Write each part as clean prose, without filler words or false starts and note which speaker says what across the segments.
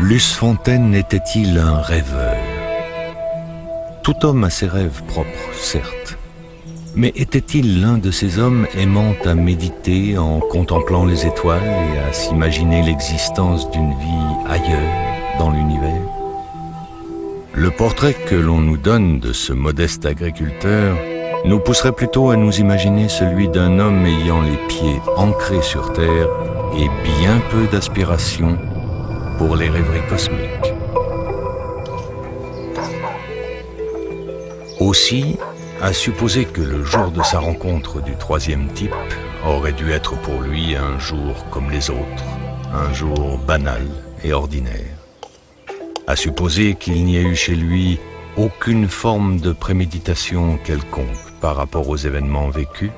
Speaker 1: Luce Fontaine était-il un rêveur? Tout homme a ses rêves propres, certes. Mais était-il l'un de ces hommes aimant à méditer en contemplant les étoiles et à s'imaginer l'existence d'une vie ailleurs dans l'univers? Le portrait que l'on nous donne de ce modeste agriculteur nous pousserait plutôt à nous imaginer celui d'un homme ayant les pieds ancrés sur terre et bien peu d'aspiration pour les rêveries cosmiques. Aussi, à supposer que le jour de sa rencontre du troisième type aurait dû être pour lui un jour comme les autres, un jour banal et ordinaire. À supposer qu'il n'y ait eu chez lui aucune forme de préméditation quelconque par rapport aux événements vécus,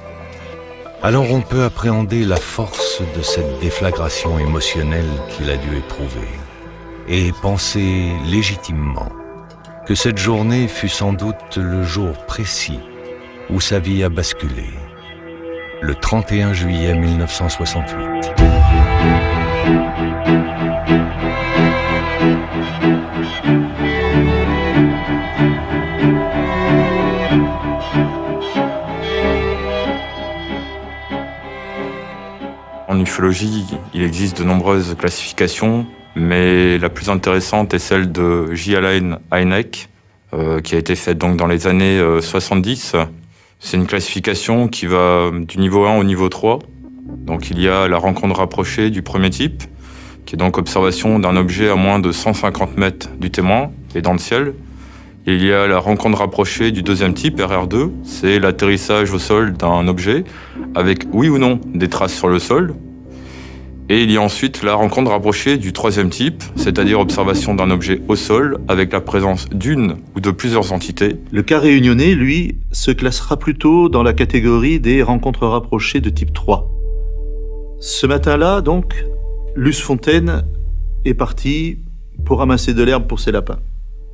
Speaker 1: alors on peut appréhender la force de cette déflagration émotionnelle qu'il a dû éprouver et penser légitimement que cette journée fut sans doute le jour précis où sa vie a basculé, le 31 juillet 1968.
Speaker 2: En ufologie, il existe de nombreuses classifications, mais la plus intéressante est celle de J. Allen Hynek, qui a été faite donc dans les années 70. C'est une classification qui va du niveau 1 au niveau 3. Donc il y a la rencontre rapprochée du premier type, qui est donc observation d'un objet à moins de 150 mètres du témoin et dans le ciel. Et il y a la rencontre rapprochée du deuxième type, RR2, c'est l'atterrissage au sol d'un objet, avec oui ou non des traces sur le sol. Et il y a ensuite la rencontre rapprochée du troisième type, c'est-à-dire observation d'un objet au sol, avec la présence d'une ou de plusieurs entités.
Speaker 3: Le cas réunionnais, lui, se classera plutôt dans la catégorie des rencontres rapprochées de type 3. Ce matin-là, donc, Luce Fontaine est parti pour ramasser de l'herbe pour ses lapins,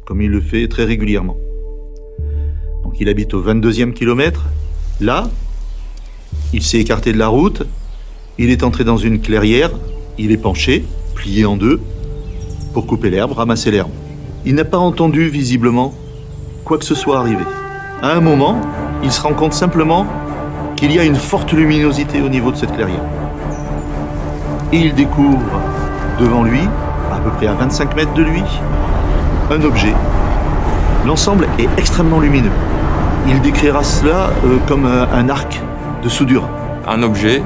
Speaker 3: comme il le fait très régulièrement. Donc il habite au 22e kilomètre. Là, il s'est écarté de la route, il est entré dans une clairière, il est penché, plié en deux, pour couper l'herbe, ramasser l'herbe. Il n'a pas entendu, visiblement, quoi que ce soit arriver. À un moment, il se rend compte simplement qu'il y a une forte luminosité au niveau de cette clairière. Et il découvre devant lui, à peu près à 25 mètres de lui, un objet. L'ensemble est extrêmement lumineux. Il décrira cela comme un arc de soudure.
Speaker 2: Un objet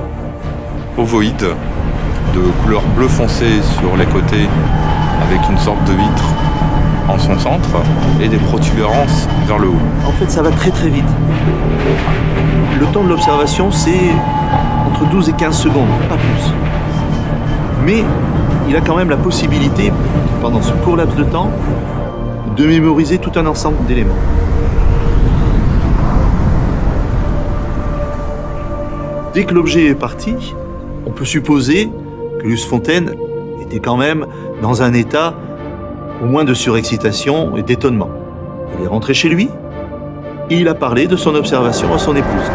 Speaker 2: ovoïde de couleur bleu foncé sur les côtés avec une sorte de vitre en son centre et des protubérances vers le haut.
Speaker 3: En fait, ça va très très vite. Le temps de l'observation, c'est entre 12 et 15 secondes, pas plus. Mais il a quand même la possibilité, pendant ce court laps de temps, de mémoriser tout un ensemble d'éléments. Dès que l'objet est parti, on peut supposer que Luce Fontaine était quand même dans un état au moins de surexcitation et d'étonnement. Il est rentré chez lui et il a parlé de son observation à son épouse.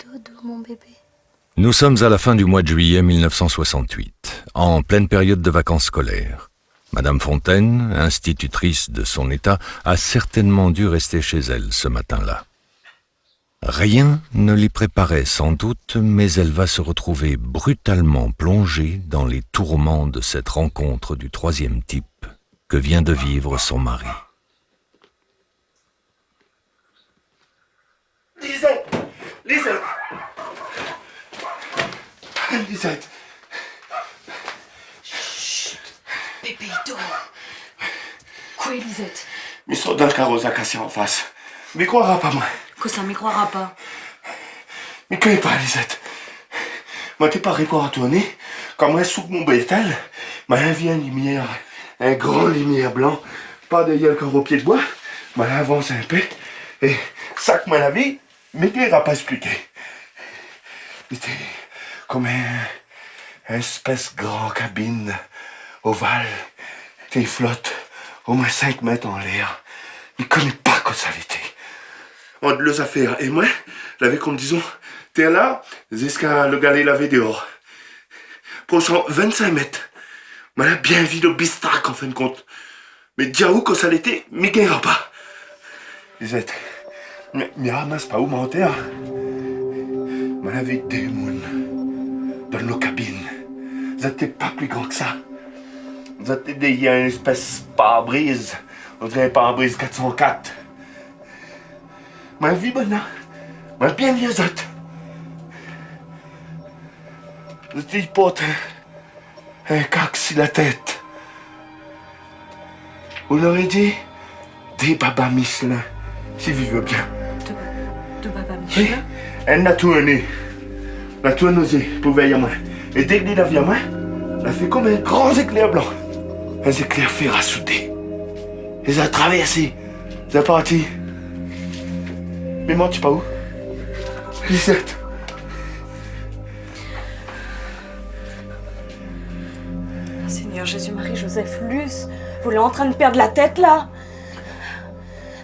Speaker 4: Doudou, mon bébé.
Speaker 1: Nous sommes à la fin du mois de juillet 1968, en pleine période de vacances scolaires. Madame Fontaine, institutrice de son état, a certainement dû rester chez elle ce matin-là. Rien ne l'y préparait sans doute, mais elle va se retrouver brutalement plongée dans les tourments de cette rencontre du troisième type que vient de vivre son mari.
Speaker 5: Lisette! Lisette! Lisette!
Speaker 6: Chut! Bébé, il dort. Quoi, Elisette?
Speaker 5: Ils sont dans le carrosse acacia en face. Mais croira pas, moi.
Speaker 6: Que ça m'y croira pas.
Speaker 5: Mais connais pas, Lisette. Moi, t'es pas pour retourner. Quand moi, sous mon bétal, moi, là vient une lumière, un grand lumière blanc, pas d'ailleurs encore au pied de bois. Moi, là avance un peu. Et ça que moi, la vie, mais qu'il n'ira pas expliqué. C'était comme un espèce grand cabine ovale. T'es flotte au moins 5 mètres en l'air. Il connaît pas quoi ça l'était. Entre les affaires et moi, l'avait comme disons, t'es là, jusqu'à le galet lavé dehors. Prochain 25 mètres. Moi, là, bien vu le bistrac en fin de compte. Mais diaou quand ça l'était, mais gagnera pas. Lisette, mais ramasse pas où mentir. Moi, avec des mounes dans nos cabines. Vous êtes pas plus grand que ça. Vous êtes il y a une espèce de pare-brise. On dirait un pare-brise 404. Ma vie bonne, ma bien vieux autres. Je dis porte un cac sur la tête. Vous l'aurez dit, des babas Michelin, si vous voulez bien.
Speaker 6: De Baba Michelin?
Speaker 5: Elle n'a tourné. La tournosée pour veiller à moi. Et dès que la vie à moi, elle a fait comme un grand éclair blanc. Un éclair fait rassouder. Elle a traversé. Elle est partie. Mais moi, tu sais pas où? Lisette.
Speaker 6: Seigneur Jésus-Marie-Joseph Luce, vous l'êtes en train de perdre la tête là?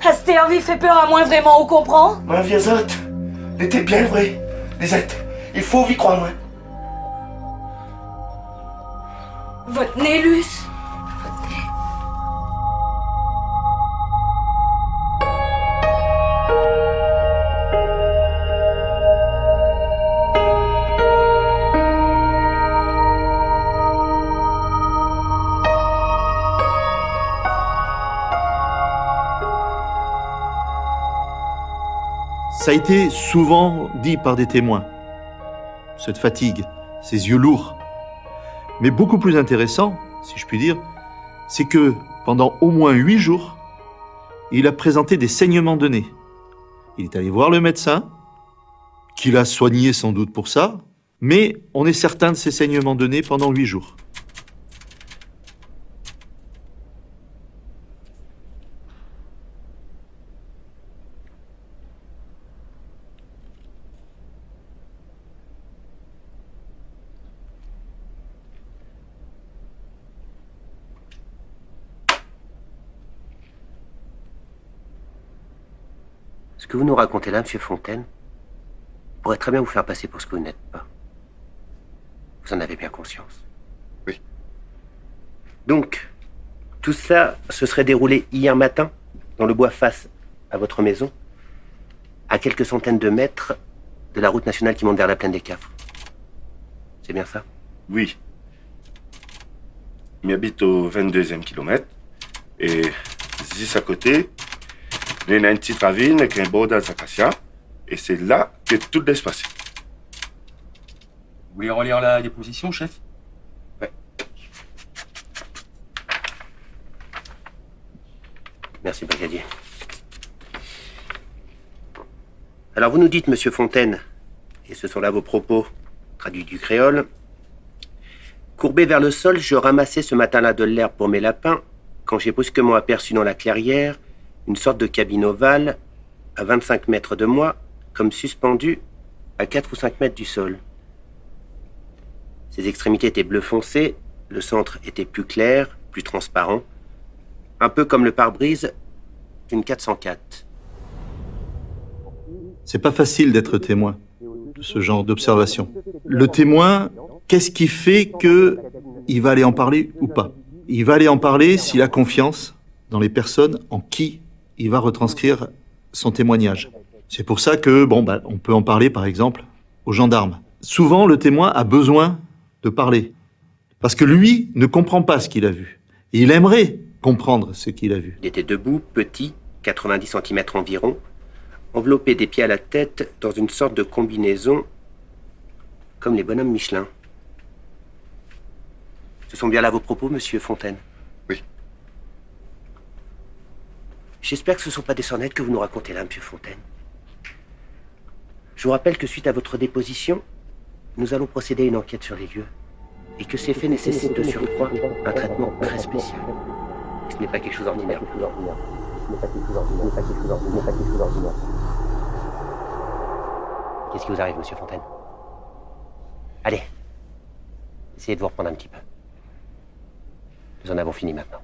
Speaker 6: Astérvie fait peur à moins vraiment, on comprend?
Speaker 5: Ma vieille autre, était bien vrai. Lisette, il faut y croire, moi.
Speaker 6: Votre nez, Luce?
Speaker 3: Ça a été souvent dit par des témoins. Cette fatigue, ces yeux lourds. Mais beaucoup plus intéressant, si je puis dire, c'est que pendant au moins 8 jours, il a présenté des saignements de nez. Il est allé voir le médecin, qui l'a soigné sans doute pour ça, mais on est certain de ces saignements de nez pendant 8 jours.
Speaker 7: Ce que vous nous racontez là, Monsieur Fontaine, pourrait très bien vous faire passer pour ce que vous n'êtes pas. Vous en avez bien conscience.
Speaker 5: Oui.
Speaker 7: Donc, tout cela se serait déroulé hier matin, dans le bois face à votre maison, à quelques centaines de mètres de la route nationale qui monte vers la plaine des Cafres. C'est bien ça?
Speaker 5: Oui. Il habite au 22e kilomètre. Et juste à côté, il y a une petite ravine avec un bord d'acacia. Et c'est là que tout doit se passer.
Speaker 8: Vous voulez relire la déposition, chef?
Speaker 5: Ouais.
Speaker 7: Merci, brigadier. Alors, vous nous dites, Monsieur Fontaine, et ce sont là vos propos, traduits du créole, courbé vers le sol, je ramassais ce matin-là de l'herbe pour mes lapins, quand j'ai brusquement aperçu dans la clairière une sorte de cabine ovale, à 25 mètres de moi, comme suspendue à 4 ou 5 mètres du sol. Ses extrémités étaient bleu foncé, le centre était plus clair, plus transparent, un peu comme le pare-brise d'une 404.
Speaker 3: C'est pas facile d'être témoin de ce genre d'observation. Le témoin, qu'est-ce qui fait que il va aller en parler ou pas? Il va aller en parler s'il a confiance dans les personnes en qui il va retranscrire son témoignage. C'est pour ça que, on peut en parler par exemple aux gendarmes. Souvent, le témoin a besoin de parler. Parce que lui ne comprend pas ce qu'il a vu. Et il aimerait comprendre ce qu'il a vu.
Speaker 7: Il était debout, petit, 90 cm environ, enveloppé des pieds à la tête dans une sorte de combinaison comme les bonhommes Michelin. Ce sont bien là vos propos, Monsieur Fontaine?
Speaker 5: Oui.
Speaker 7: J'espère que ce ne sont pas des sornettes que vous nous racontez là, monsieur Fontaine. Je vous rappelle que suite à votre déposition, nous allons procéder à une enquête sur les lieux et que ces faits nécessitent de surcroît un traitement très spécial. Ce n'est pas quelque chose d'ordinaire. Qu'est-ce qui vous arrive, monsieur Fontaine? Allez, essayez de vous reprendre un petit peu. Nous en avons fini maintenant.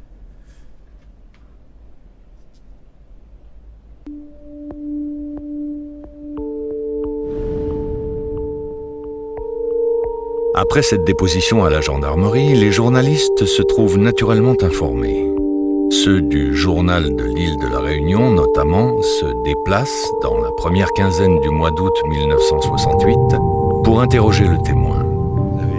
Speaker 1: Après cette déposition à la gendarmerie, les journalistes se trouvent naturellement informés. Ceux du journal de l'île de la Réunion, notamment, se déplacent dans la première quinzaine du mois d'août 1968 pour interroger le témoin.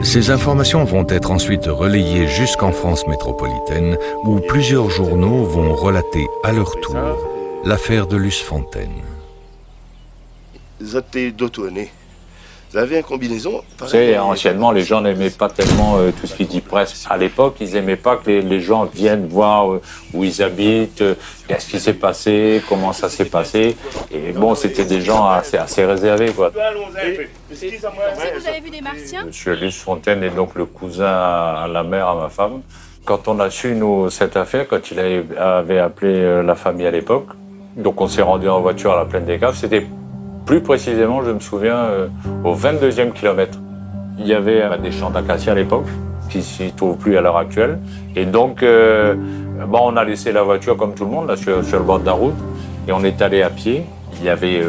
Speaker 1: Ces informations vont être ensuite relayées jusqu'en France métropolitaine, où plusieurs journaux vont relater à leur tour l'affaire de Luce Fontaine.
Speaker 5: Vous êtes d'autoné. Vous avez une combinaison.
Speaker 9: Vous savez, anciennement, les gens n'aimaient pas tellement tout ce qui dit presse. À l'époque, ils n'aimaient pas que les gens viennent voir où ils habitent, qu'est-ce qui s'est passé, comment ça s'est passé. Et bon, c'était des gens assez réservés, quoi.
Speaker 10: Est-ce que vous avez vu des martiens?
Speaker 9: Monsieur Luce Fontaine est donc le cousin à la mère, à ma femme. Quand on a su, nous, cette affaire, quand il avait appelé la famille à l'époque, donc on s'est rendu en voiture à la Plaine des Caves, c'était plus précisément, je me souviens, au 22e kilomètre. Il y avait des champs d'acacia à l'époque, qui ne s'y trouvent plus à l'heure actuelle. Et donc, on a laissé la voiture comme tout le monde, là, sur le bord de la route, et on est allé à pied. Il y avait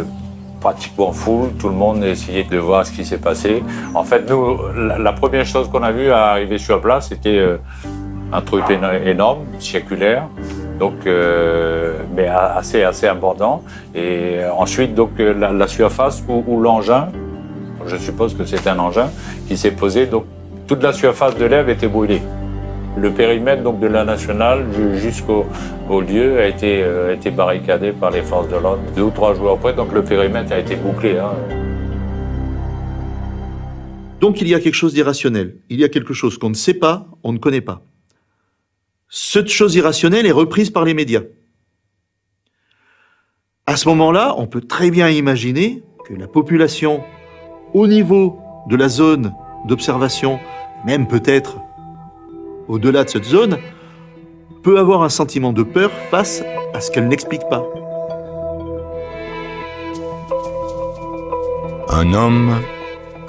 Speaker 9: pratiquement foule, tout le monde essayait de voir ce qui s'est passé. En fait, nous, la première chose qu'on a vue à arriver sur place, c'était un truc énorme, circulaire, donc, mais assez important. Et ensuite, donc, la surface où l'engin, je suppose que c'est un engin, qui s'est posé, donc toute la surface de l'herbe était brûlée. Le périmètre donc, de la nationale jusqu'au lieu a été barricadé par les forces de l'ordre. 2 ou 3 jours après, donc le périmètre a été bouclé.
Speaker 3: Donc il y a quelque chose d'irrationnel. Il y a quelque chose qu'on ne sait pas, on ne connaît pas. Cette chose irrationnelle est reprise par les médias. À ce moment-là, on peut très bien imaginer que la population, au niveau de la zone d'observation, même peut-être au-delà de cette zone, peut avoir un sentiment de peur face à ce qu'elle n'explique pas.
Speaker 1: Un homme,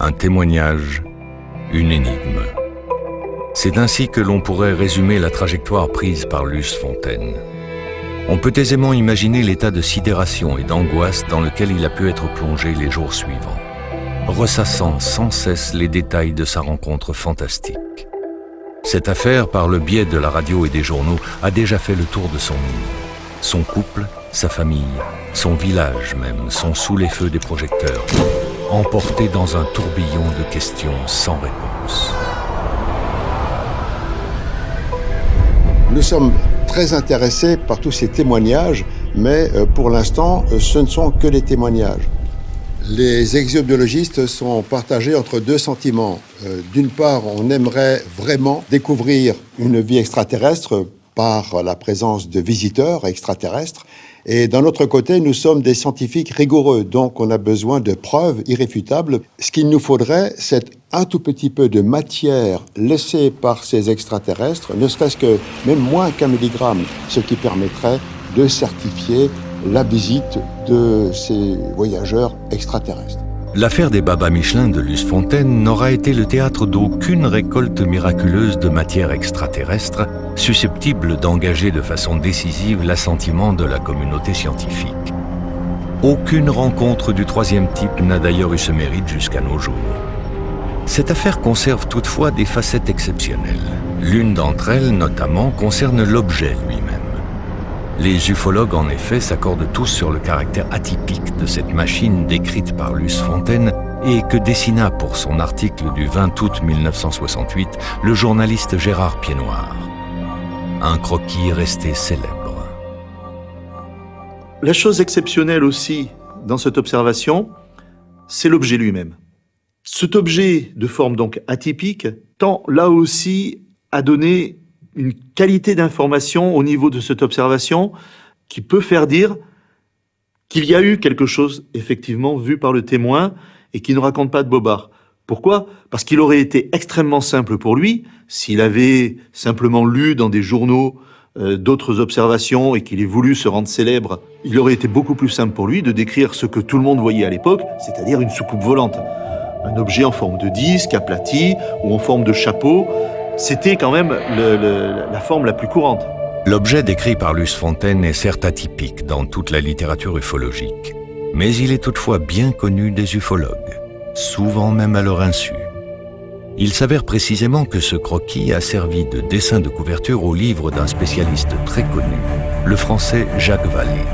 Speaker 1: un témoignage, une énigme. C'est ainsi que l'on pourrait résumer la trajectoire prise par Luce Fontaine. On peut aisément imaginer l'état de sidération et d'angoisse dans lequel il a pu être plongé les jours suivants, ressassant sans cesse les détails de sa rencontre fantastique. Cette affaire, par le biais de la radio et des journaux, a déjà fait le tour de son île. Son couple, sa famille, son village même, sont sous les feux des projecteurs, emportés dans un tourbillon de questions sans réponse.
Speaker 11: Nous sommes très intéressés par tous ces témoignages, mais pour l'instant, ce ne sont que des témoignages. Les exobiologistes sont partagés entre 2 sentiments. D'une part, on aimerait vraiment découvrir une vie extraterrestre par la présence de visiteurs extraterrestres. Et d'un autre côté, nous sommes des scientifiques rigoureux, donc on a besoin de preuves irréfutables. Ce qu'il nous faudrait, c'est un tout petit peu de matière laissée par ces extraterrestres, ne serait-ce que même moins qu'1 milligramme, ce qui permettrait de certifier la visite de ces voyageurs extraterrestres.
Speaker 1: L'affaire des Baba Michelin de Luce Fontaine n'aura été le théâtre d'aucune récolte miraculeuse de matière extraterrestre susceptible d'engager de façon décisive l'assentiment de la communauté scientifique. Aucune rencontre du 3e type n'a d'ailleurs eu ce mérite jusqu'à nos jours. Cette affaire conserve toutefois des facettes exceptionnelles. L'une d'entre elles, notamment, concerne l'objet lui-même. Les ufologues, en effet, s'accordent tous sur le caractère atypique de cette machine décrite par Luce Fontaine et que dessina pour son article du 20 août 1968 le journaliste Gérard Piednoir. Un croquis resté célèbre.
Speaker 3: La chose exceptionnelle aussi dans cette observation, c'est l'objet lui-même. Cet objet de forme donc atypique tend là aussi à donner une qualité d'information au niveau de cette observation qui peut faire dire qu'il y a eu quelque chose effectivement vu par le témoin et qui ne raconte pas de bobard. Pourquoi ? Parce qu'il aurait été extrêmement simple pour lui, s'il avait simplement lu dans des journaux d'autres observations et qu'il ait voulu se rendre célèbre, il aurait été beaucoup plus simple pour lui de décrire ce que tout le monde voyait à l'époque, c'est-à-dire une soucoupe volante. Un objet en forme de disque, aplati, ou en forme de chapeau, c'était quand même la forme la plus courante.
Speaker 1: L'objet décrit par Luce Fontaine est certes atypique dans toute la littérature ufologique, mais il est toutefois bien connu des ufologues, souvent même à leur insu. Il s'avère précisément que ce croquis a servi de dessin de couverture au livre d'un spécialiste très connu, le français Jacques Vallée.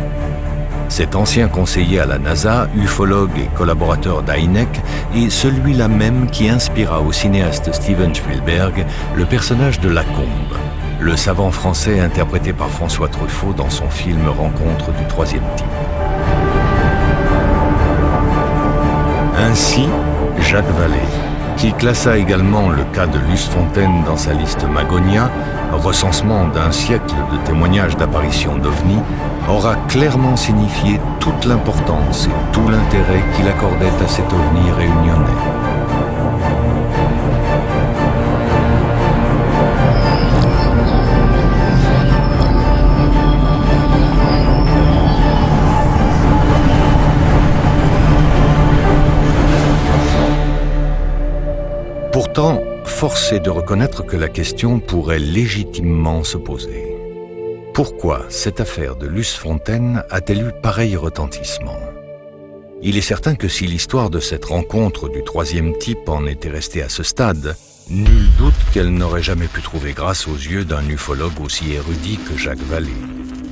Speaker 1: Cet ancien conseiller à la NASA, ufologue et collaborateur d'Hynek, est celui-là même qui inspira au cinéaste Steven Spielberg le personnage de Lacombe, le savant français interprété par François Truffaut dans son film Rencontre du troisième type. Ainsi, Jacques Vallée, qui classa également le cas de Luce Fontaine dans sa liste Magonia, recensement d'un siècle de témoignages d'apparitions d'OVNI, aura clairement signifié toute l'importance et tout l'intérêt qu'il accordait à cet OVNI réunionnais. Pourtant, force est de reconnaître que la question pourrait légitimement se poser. Pourquoi cette affaire de Luce Fontaine a-t-elle eu pareil retentissement ? Il est certain que si l'histoire de cette rencontre du troisième type en était restée à ce stade, nul doute qu'elle n'aurait jamais pu trouver grâce aux yeux d'un ufologue aussi érudit que Jacques Vallée,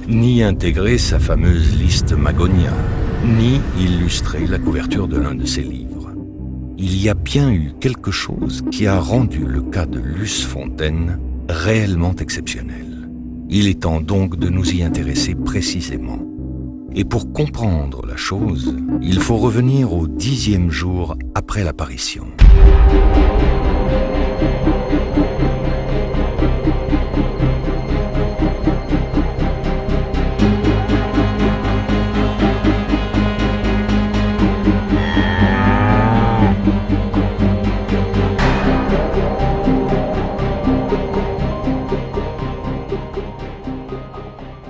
Speaker 1: ni intégrer sa fameuse liste Magonia, ni illustrer la couverture de l'un de ses livres. Il y a bien eu quelque chose qui a rendu le cas de Luce Fontaine réellement exceptionnel. Il est temps donc de nous y intéresser précisément. Et pour comprendre la chose, il faut revenir au 10e jour après l'apparition.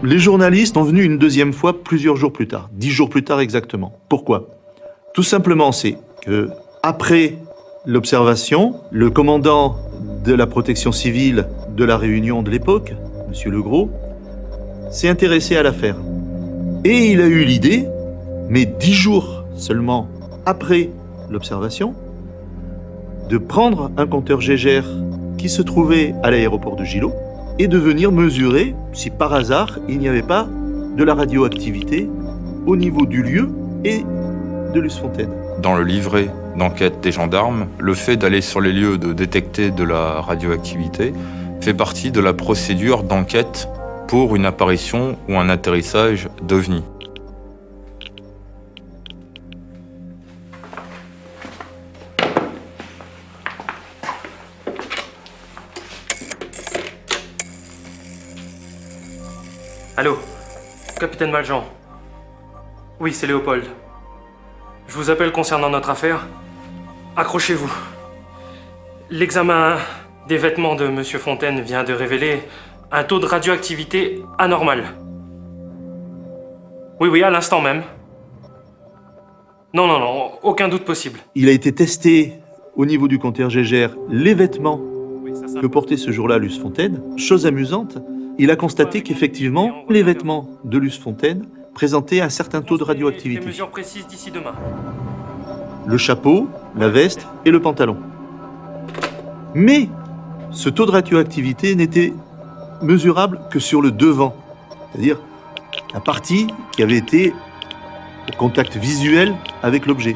Speaker 3: Les journalistes sont venus une deuxième fois plusieurs jours plus tard, 10 jours plus tard exactement. Pourquoi ? Tout simplement, c'est que après l'observation, le commandant de la protection civile de la Réunion de l'époque, M. Legros, s'est intéressé à l'affaire. Et il a eu l'idée, mais 10 jours seulement après l'observation, de prendre un compteur Geiger qui se trouvait à l'aéroport de Gilo et de venir mesurer si par hasard il n'y avait pas de la radioactivité au niveau du lieu et de Luce Fontaine.
Speaker 2: Dans le livret d'enquête des gendarmes, le fait d'aller sur les lieux de détecter de la radioactivité fait partie de la procédure d'enquête pour une apparition ou un atterrissage d'OVNI.
Speaker 8: Allô, capitaine Valjean. Oui, c'est Léopold. Je vous appelle concernant notre affaire. Accrochez-vous. L'examen des vêtements de Monsieur Fontaine vient de révéler un taux de radioactivité anormal. Oui, à l'instant même. Non, aucun doute possible.
Speaker 3: Il a été testé au niveau du compteur Geiger les vêtements que portait ce jour-là Luce Fontaine. Chose amusante, il a constaté qu'effectivement, les vêtements de Luce Fontaine présentaient un certain taux de radioactivité.
Speaker 8: Des mesures précises d'ici demain.
Speaker 3: Le chapeau, la veste et le pantalon. Mais ce taux de radioactivité n'était mesurable que sur le devant, c'est-à-dire la partie qui avait été au contact visuel avec l'objet.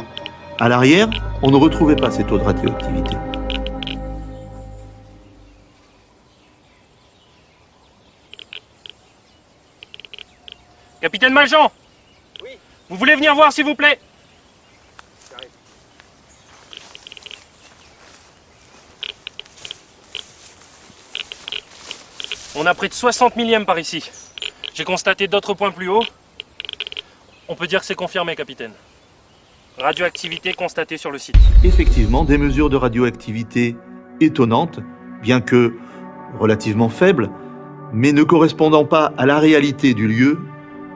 Speaker 3: À l'arrière, on ne retrouvait pas ces taux de radioactivité.
Speaker 8: Capitaine Valjean. Oui. Vous voulez venir voir, s'il vous plaît? On a près de 60 millièmes par ici. J'ai constaté d'autres points plus haut. On peut dire que c'est confirmé, capitaine. Radioactivité constatée sur le site.
Speaker 3: Effectivement, des mesures de radioactivité étonnantes, bien que relativement faibles, mais ne correspondant pas à la réalité du lieu,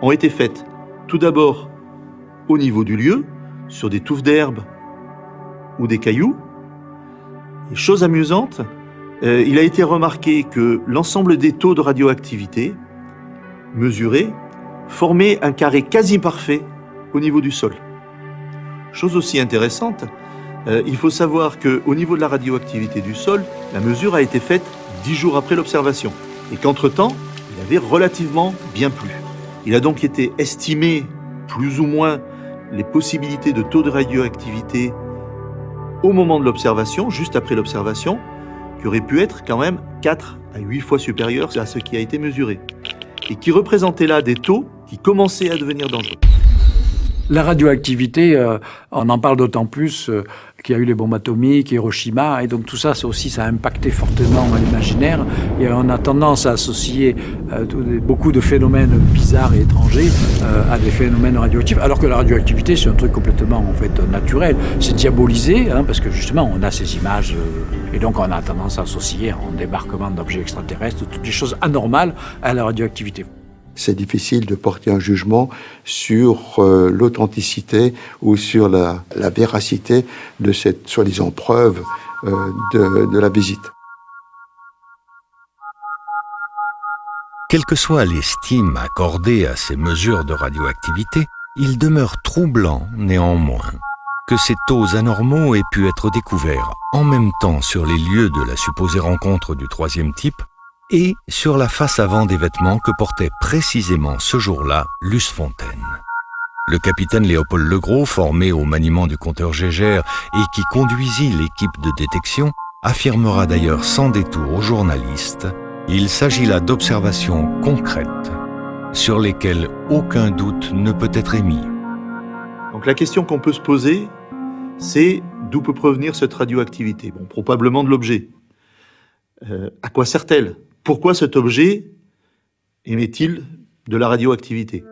Speaker 3: ont été faites. Tout d'abord, au niveau du lieu, sur des touffes d'herbe ou des cailloux. Et chose amusante, il a été remarqué que l'ensemble des taux de radioactivité mesurés formaient un carré quasi parfait au niveau du sol. Chose aussi intéressante, il faut savoir qu'au niveau de la radioactivité du sol, la mesure a été faite 10 jours après l'observation et qu'entre-temps, il avait relativement bien plu. Il a donc été estimé plus ou moins les possibilités de taux de radioactivité au moment de l'observation, juste après l'observation, qui aurait pu être quand même 4 à 8 fois supérieur à ce qui a été mesuré, et qui représentait là des taux qui commençaient à devenir dangereux.
Speaker 12: La radioactivité, on en parle d'autant plus qu'il y a eu les bombes atomiques, Hiroshima, et donc tout ça, ça a impacté fortement l'imaginaire. Et on a tendance à associer beaucoup de phénomènes bizarres et étrangers à des phénomènes radioactifs, alors que la radioactivité, c'est un truc complètement en fait naturel. C'est diabolisé, parce que justement, on a ces images, et donc on a tendance à associer en débarquement d'objets extraterrestres, toutes les choses anormales à la radioactivité.
Speaker 11: C'est difficile de porter un jugement sur l'authenticité ou sur la véracité de cette soi-disant preuve de la visite.
Speaker 1: Quelle que soit l'estime accordée à ces mesures de radioactivité, il demeure troublant néanmoins que ces taux anormaux aient pu être découverts en même temps sur les lieux de la supposée rencontre du troisième type et sur la face avant des vêtements que portait précisément ce jour-là Luce Fontaine. Le capitaine Léopold Legros, formé au maniement du compteur Gégère et qui conduisit l'équipe de détection, affirmera d'ailleurs sans détour aux journalistes: il s'agit là d'observations concrètes sur lesquelles aucun doute ne peut être émis.
Speaker 3: Donc la question qu'on peut se poser, c'est d'où peut provenir cette radioactivité? Bon, probablement de l'objet. À quoi sert-elle? Pourquoi cet objet émet-il de la radioactivité?